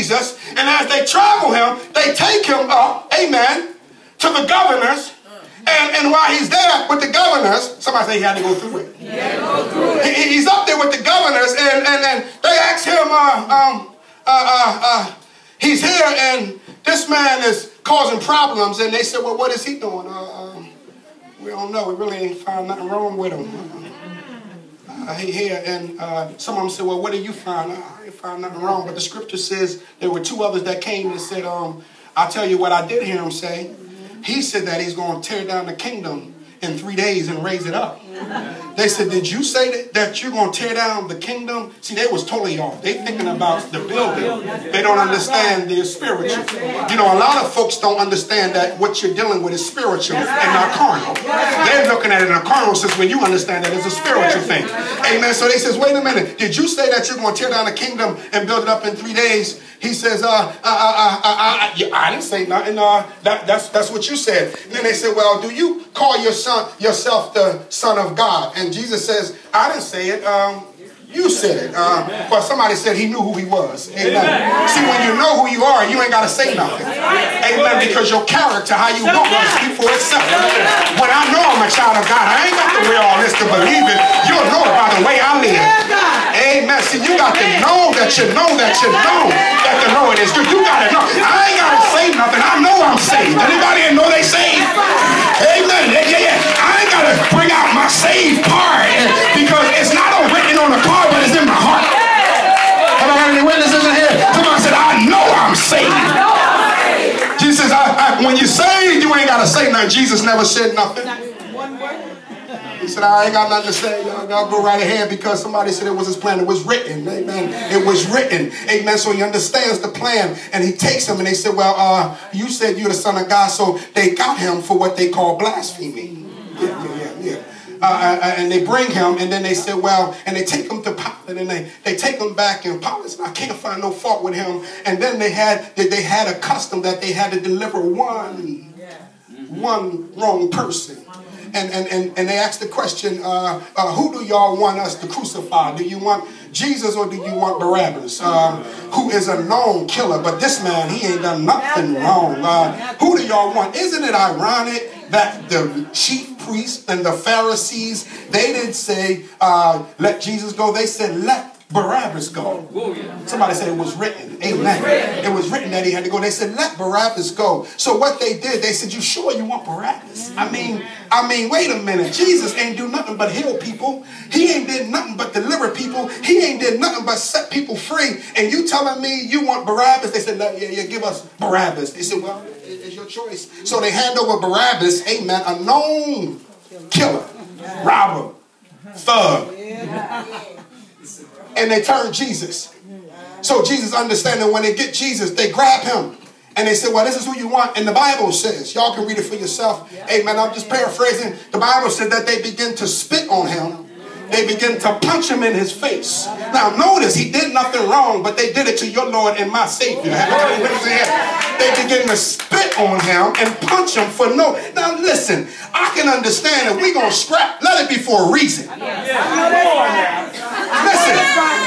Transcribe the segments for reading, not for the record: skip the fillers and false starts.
Jesus, and as they travel him, they take him up, amen, to the governors. And while he's there with the governors, somebody say he had to go through it. He's up there with the governors, and they ask him, he's here, and this man is causing problems. And they said, well, what is he doing? We don't know. We really ain't found nothing wrong with him. He here, and some of them said, well, what did you find? I ain't found nothing wrong. But the scripture says there were two others that came and said, I'll tell you what I did hear him say. He said that he's going to tear down the kingdom in 3 days and raise it up. They said, did you say that you're going to tear down the kingdom? See, they was totally off. They thinking about the building. They don't understand the spiritual. You know, a lot of folks don't understand that what you're dealing with is spiritual and not carnal. They're looking at it in a carnal sense when you understand that it's a spiritual thing. Amen. So they says, wait a minute. Did you say that you're going to tear down the kingdom and build it up in 3 days? He says, I didn't say nothing. That's what you said. And then they said, well, do you call yourself the Son of God? And Jesus says, I didn't say it. You said it. But somebody said he knew who he was. Amen. See, when you know who you are, you ain't got to say nothing. Amen. Because your character, how you walk, will speak for itself. When I know I'm a child of God, I ain't got to wear all this to believe it. You'll know it by the way I live. Amen. See, you got to know that you know that you know that the Lord is good. You got to know. I ain't got to say nothing. I know I'm saved. Anybody know they saved? Amen. Yeah. I ain't got to bring out my saved part because it's not written on the card, but it's in my heart. Have I got any witnesses in here? Somebody said, I know I'm saved. Jesus says, when you're saved, you ain't got to say nothing. Jesus never said nothing. He said, I ain't got nothing to say. Y'all go right ahead because somebody said it was his plan. It was written. Amen. It was written. Amen. So he understands the plan. And he takes him and they said, well, you said you're the Son of God. So they got him for what they call blasphemy. Yeah. And they bring him, and then they said, well, and they take him to Pilate, and they take him back, and Pilate said, I can't find no fault with him. And then they had a custom that they had to deliver one wrong person. And they asked the question, who do y'all want us to crucify? Do you want Jesus or do you want Barabbas, who is a known killer? But this man, he ain't done nothing wrong. Who do y'all want? Isn't it ironic that the chief priests and the Pharisees, they didn't say, let Jesus go. They said, let Barabbas go. Somebody said it was written. Amen. It was written that he had to go. They said, let Barabbas go. So what they did, they said, you sure you want Barabbas? I mean, wait a minute. Jesus ain't do nothing but heal people. He ain't did nothing but deliver people. He ain't did nothing but set people free. And you telling me you want Barabbas? They said, yeah, give us Barabbas. They said, well, it's your choice. So they hand over Barabbas, amen, a known killer, robber, thug. And they turn Jesus. So Jesus understanding when they get Jesus, they grab him. And they said, well, this is who you want. And the Bible says, y'all can read it for yourself. Amen. I'm just paraphrasing. The Bible said that they begin to spit on him. They begin to punch him in his face. Now notice, he did nothing wrong, but they did it to your Lord and my Savior. They begin to spit on him and punch him for no. Now listen, I can understand if we're going to scrap, let it be for a reason. Listen,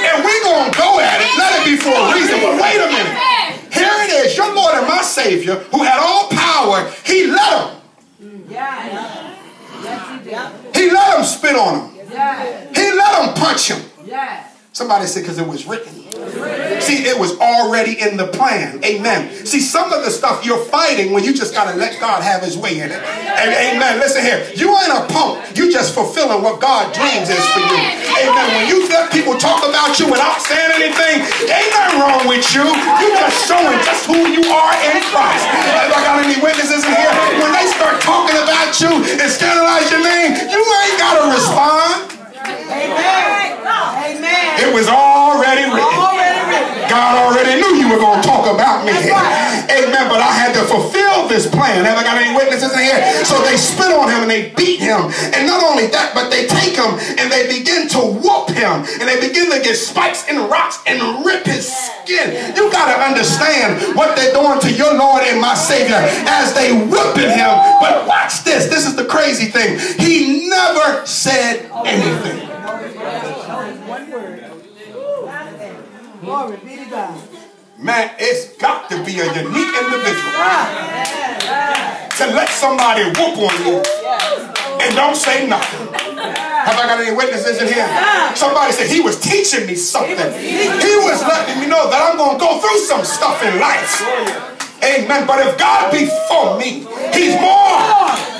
if we're going to go at it, let it be for a reason. But wait a minute. Here it is, your Lord and my Savior, who had all power, he let him. He let him spit on him. He let him punch him. Somebody said because it was written. See, it was already in the plan. Amen. See, some of the stuff you're fighting when you just got to let God have his way in it. And amen. Listen here. You ain't a punk. You just fulfilling what God's dreams is for you. Amen. When you let people talk about you without saying anything, ain't nothing wrong with you. You just showing just who you are in Christ. Have I got any witnesses in here? When they start talking about you and scandalize your name, you ain't got to respond. Amen. It was already written. God already knew you were going to talk about me. Amen. But I had to fulfill this plan. Have I got any witnesses in here? So they spit on him and they beat him. And not only that, but they take him and they begin to whoop him. And they begin to get spikes and rocks and rip his skin. You got to understand what they're doing to your Lord and my Savior as they whipping him. But watch this. This is the crazy thing. He never said anything. One word. Glory be to God. Man, it's got to be a unique individual to let somebody whoop on you and don't say nothing. Have I got any witnesses in here? Somebody said he was teaching me something. He was letting me know that I'm going to go through some stuff in life. Amen. But if God be for me, he's more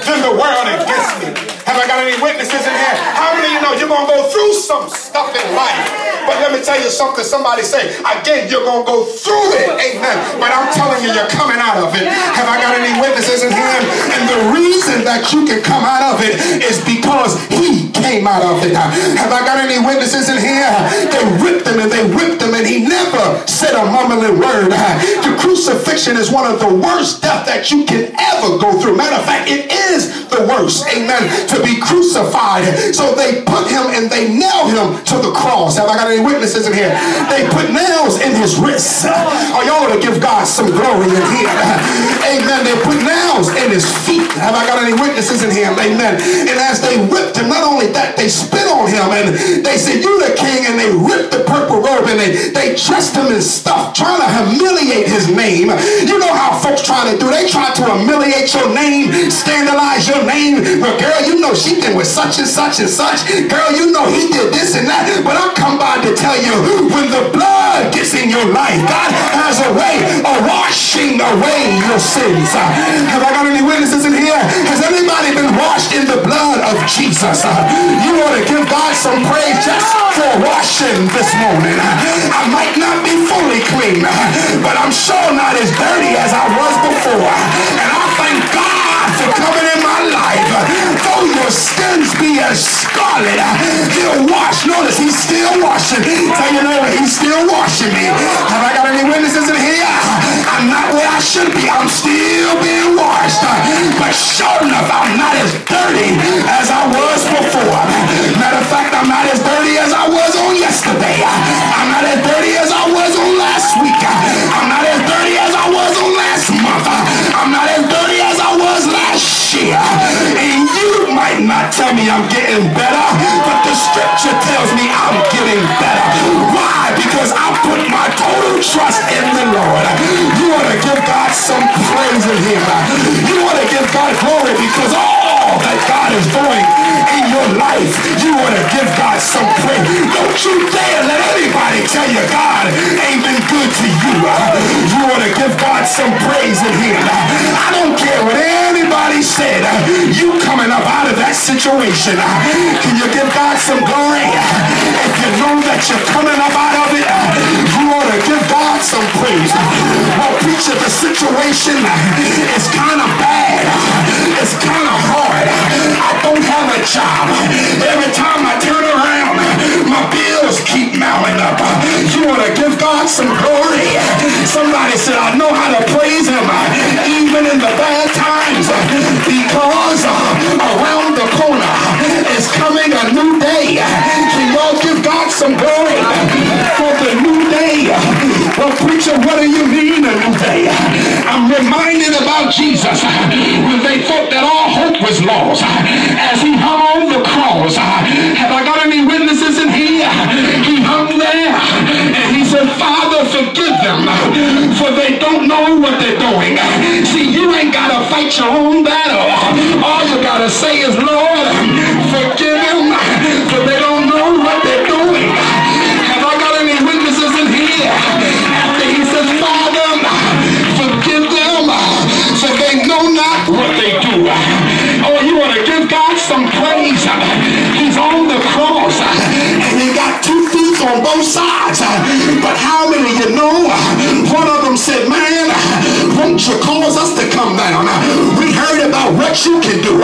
than the world against me. Have I got any witnesses in here? How many of you know you're going to go through some stuff in life? But let me tell you something. Somebody say, again, you're going to go through it. Amen. But I'm telling you, you're coming out of it. Have I got any witnesses in here? And the reason that you can come out of it is because he came out of it. Have I got any witnesses in here? They whipped him and they whipped him and he never said a mumbling word. The crucifixion is one of the worst deaths that you can ever go through. Matter of fact, it is the worst. Amen. To be crucified. So they put him and they nailed him to the cross. Have I got any witnesses in here? They put nails in his wrists. Oh, y'all ought to give God some glory in here. Amen. They put nails in his feet. Have I got any witnesses in here? Amen. And as they whipped him, not only that, they spit on him and they said, you the king, and they ripped the purple robe and they dressed him in stuff, trying to humiliate his name. You know how folks try to do. They try to humiliate your name, scandalize your name. But girl, you know she did with such and such and such. Girl, you know he did this and that. But I come by to tell you, when the blood gets in your life, God has a way of washing away your sins. Have I got any witnesses in here? Has anybody been washed in the blood of Jesus? You want to give God some praise just for washing this morning. I might not be fully clean, but I'm sure not as dirty as I was before. And I thank God for coming in my life. Though your sins be as scarlet, he'll wash. Notice he's still washing. Tell your neighbor, he's still washing me. Have I got any witnesses in here? I'm not where I should be. I'm still being washed. But sure enough, I'm not as dirty as I was before. Matter of fact, I'm not as dirty as I was on yesterday. I'm not as dirty as I was on last week. I'm not as dirty as I was on last month. I'm not as dirty as I was last year. And you might not tell me I'm getting better, but the scripture tells me I'm getting better. Why? Because I put my total trust in the Lord. You want to give God some praise in here. You want to give God glory because all that God is doing in your life, you want to give God some praise. Don't you dare let anybody tell you God ain't been good to you. You want to give God some praise in here. I don't care what anybody said. You coming up out of that situation. Can you give God some glory? If you know that you're coming up out of it, you want to give God some praise. Well, preacher, the situation is kind of bad. It's kind of hard. I don't have a job. Every time I turn around, my bills keep mounting up. You want to give God some glory? Somebody said, I know how to praise him even in the bad times, because around the corner is coming a new day. Can y'all give God some glory for the new day? Well, preacher, what do you mean a new day? I'm reminded about Jesus when they thought that all hope was lost as he hung on the cross. Have I got any witnesses in here? He hung there and he said, Father, forgive them, for they don't know what they're doing. See, you ain't got to fight your own battle. All you got to say is, Lord, forgive them, for they don't know what they're doing. Have I got any witnesses in here? After he says, Father, forgive them, for they know not what they do. Oh, you want to give God some praise? He's on the cross, and he got 2 feet on both sides. But how many of you know? One of them said, man, won't you cause us to come down? We heard about what you can do.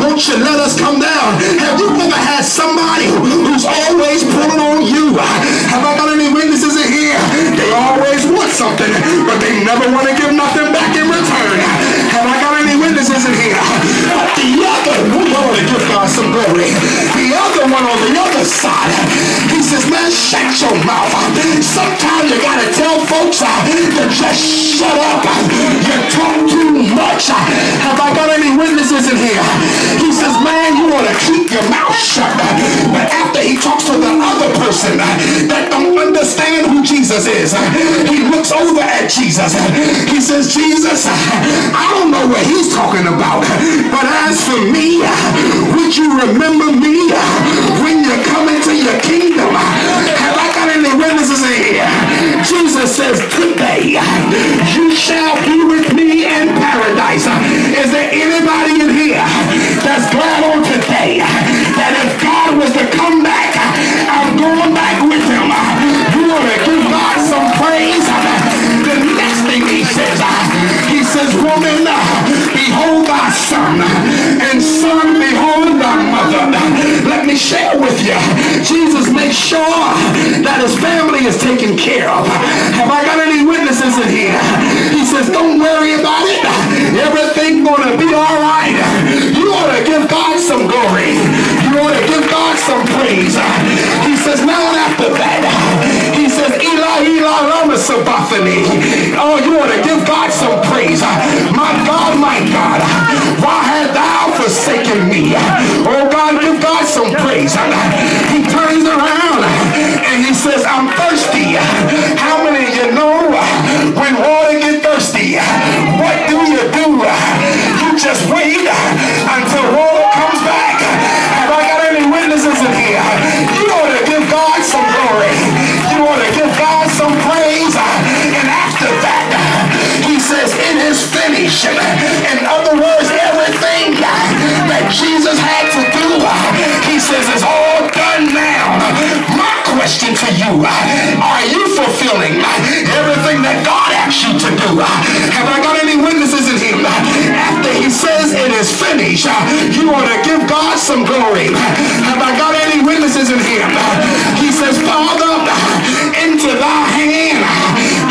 Won't you let us come down? Have you ever had somebody who's always pulling on you? Have I got any witnesses in here? They always want something, but they never want to give nothing back in return. Have I got any witnesses in here? But the other, we want to give God some glory. The other one on the other side, he says, man, shut your mouth. Sometimes you got to tell folks to just shut up. You talk too much. Have I got any witnesses in here? He says, man, you want ought to keep your mouth shut. But after he talks to the other person that don't understand who Jesus is, he looks over at Jesus. He says, Jesus, I don't know what he's talking about, but as for me, would you remember me when you come into your kingdom? Have I got any witnesses in here? Jesus says, today you shall be with me in paradise. Is there anybody in here that's glad on today that if God was to come back, I'm going back with him? You want to give God some praise? The next thing he says, woman, behold thy son, and son, behold thy mother. Let me share with you. Jesus makes sure that his family is taken care of. Have I got any witnesses in here? He says, don't worry about it. Everything's going to be all right. You ought to give God some glory. You ought to give God some praise. He says, now after that, he says, Eli, Eli, lama sabachthani. Oh, you ought to give God some praise. My God, why hast thou forsaken me? Oh, God, give God some praise. He turns around and he says, I'm thirsty. How many of you know when water get thirsty, what do? You just wait until water comes back. Have I got any witnesses in here? You ought to give God some glory. You ought to give God some praise. And after that, he says, it is finished. In other words, everything that Jesus had to do, he says, is all done now. My question to you, are you fulfilling everything that God asked you to do? Have I got any witnesses in here? After he says it is finished, you ought to give God some glory. Have I got any witnesses in here? He says, Father, into thy hand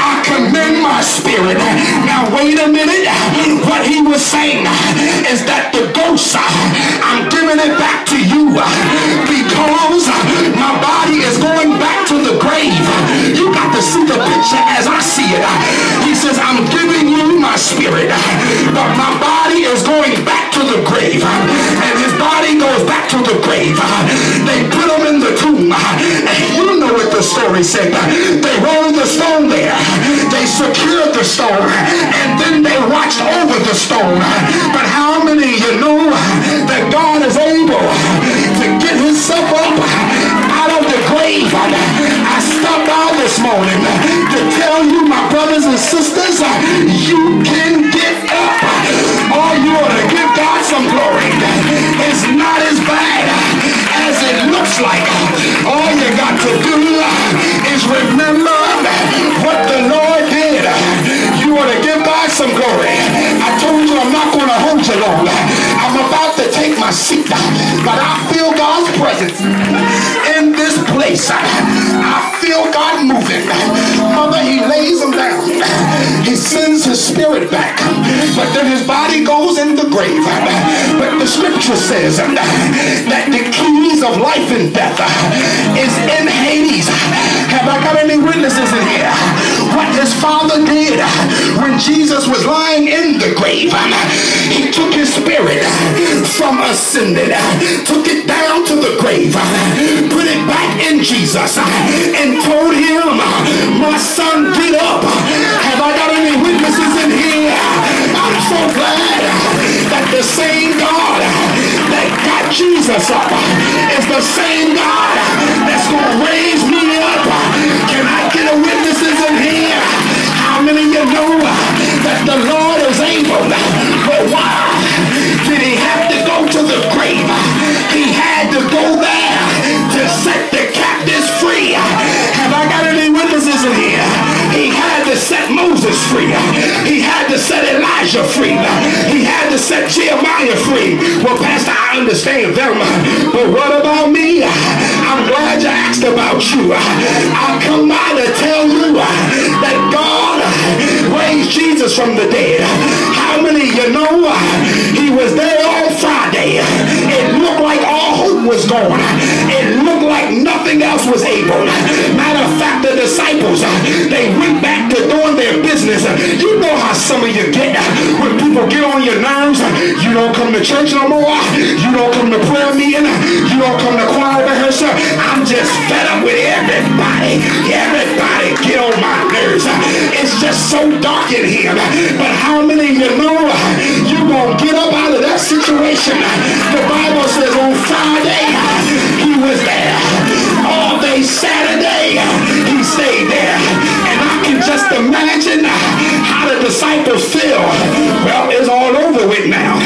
I commend my spirit. Now wait a minute. What he was saying is that the ghost, I'm giving it back to you because my body is going back to the grave. You got to see the picture as I see it. He says, I'm giving you my spirit, but my body is going back to the grave. And his body goes back to the grave. They put him in the tomb. You know what the story said. They rolled the stone there. They secured the stone. And then they watched over the stone. But how many of you know that God is able to get himself up out of the grave? I stopped out this morning to tell you, my brothers and sisters, you can get up. Oh, you ought to give God some glory. It's not as bad as it looks like. All you got to do is remember what the Lord did. You ought to give God some glory. I told you I'm not going to hold you long. I'm about to take my seat, but I feel God's presence in this place. I feel God moving. Mother, he lays him down. He sends his spirit back, but then his body goes in the grave. But the scripture says that the keys of life and death is in Hades. Have I got any witnesses in here? What his father did when Jesus was lying in the grave, he took his spirit from ascended, took it down to the grave, put it back in Jesus, and told him, my son, get up. Have I got any witnesses in here? I'm so glad that the same God that got Jesus up is the same God that's going to raise me up. Can I get a witnesses in here? How many of you know that the Lord is able? But why did he have to go to the grave? He had to go there to set the captives free. Have I got any witnesses in here? He had to set Moses free. He had to set Elijah free. He had to set Jeremiah free. Well, Pastor, I understand them, but what about me? I'm glad you asked about you. I'll come by to tell you that God raised Jesus from the dead. How many of you know he was there on Friday? It looked like all hope was gone. It looked like nothing else was able. Matter of fact, the disciples, they went back to doing their business. You know how some of you get when people get on your nerves. You You don't come to church no more. You don't come to prayer meeting. You don't come to choir rehearsal. I'm just fed up with everybody. Everybody get on my nerves. It's just so dark in here. But how many of you know you're going to get up out of that situation? The Bible says on Friday, he was there. All day Saturday, he stayed there. And I can just imagine how the disciples feel. Well, it's all over with now.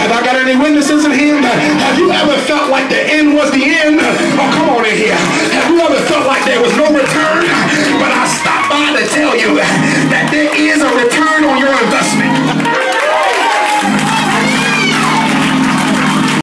Have I got any witnesses in here? Have you ever felt like the end was the end? Oh, come on in here. Have you ever felt like there was no return? But I stopped by to tell you that there is a return